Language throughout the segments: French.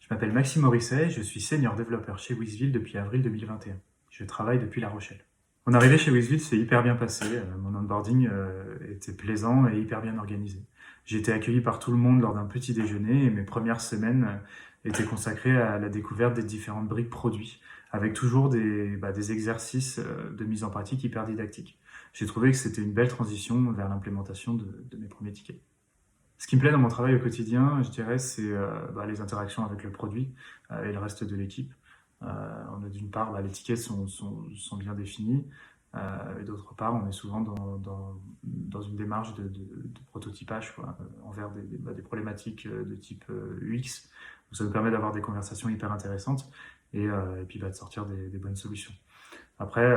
Je m'appelle Maxime Morisset, je suis senior développeur chez Wizville depuis avril 2021. Je travaille depuis La Rochelle. Mon arrivée chez Wizville s'est hyper bien passée, mon onboarding était plaisant et hyper bien organisé. J'ai été accueilli par tout le monde lors d'un petit déjeuner et mes premières semaines étaient consacrées à la découverte des différentes briques produits, avec toujours des exercices de mise en pratique hyper didactiques. J'ai trouvé que c'était une belle transition vers l'implémentation de mes premiers tickets. Ce qui me plaît dans mon travail au quotidien, je dirais, c'est les interactions avec le produit et le reste de l'équipe. On a d'une part, les tickets sont bien définis, et d'autre part, on est souvent dans une démarche de prototypage quoi, envers des problématiques de type UX. Donc ça nous permet d'avoir des conversations hyper intéressantes et puis de sortir des bonnes solutions. Après,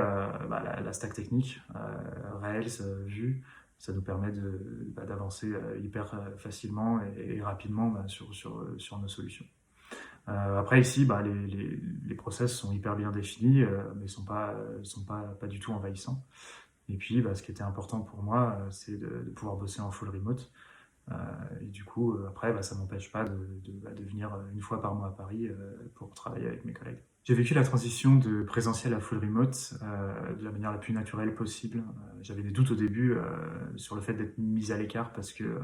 la stack technique, Rails, Vue, ça nous permet d'avancer hyper facilement et rapidement sur nos solutions. Après ici, les process sont hyper bien définis, mais sont pas du tout envahissants. Et puis, ce qui était important pour moi, c'est de pouvoir bosser en full remote. Euh, et du coup, après, ça m'empêche pas de venir une fois par mois à Paris pour travailler avec mes collègues. J'ai vécu la transition de présentiel à full remote de la manière la plus naturelle possible. J'avais des doutes au début sur le fait d'être mis à l'écart parce que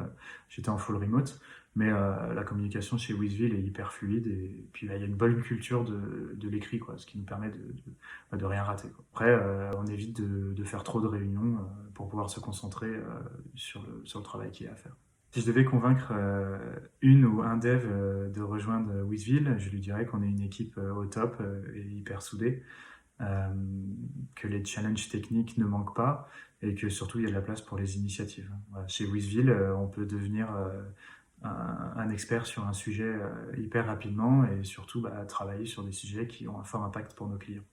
j'étais en full remote, mais la communication chez Wizville est hyper fluide et puis il y a une bonne culture de l'écrit, quoi, ce qui nous permet de rien rater, quoi. Après, on évite de faire trop de réunions pour pouvoir se concentrer sur le travail qu'il y a à faire. Si je devais convaincre une ou un dev de rejoindre Wizville, je lui dirais qu'on est une équipe au top et hyper soudée, euh, que les challenges techniques ne manquent pas et que surtout il y a de la place pour les initiatives. Voilà. Chez Wizville, on peut devenir un expert sur un sujet hyper rapidement et surtout travailler sur des sujets qui ont un fort impact pour nos clients.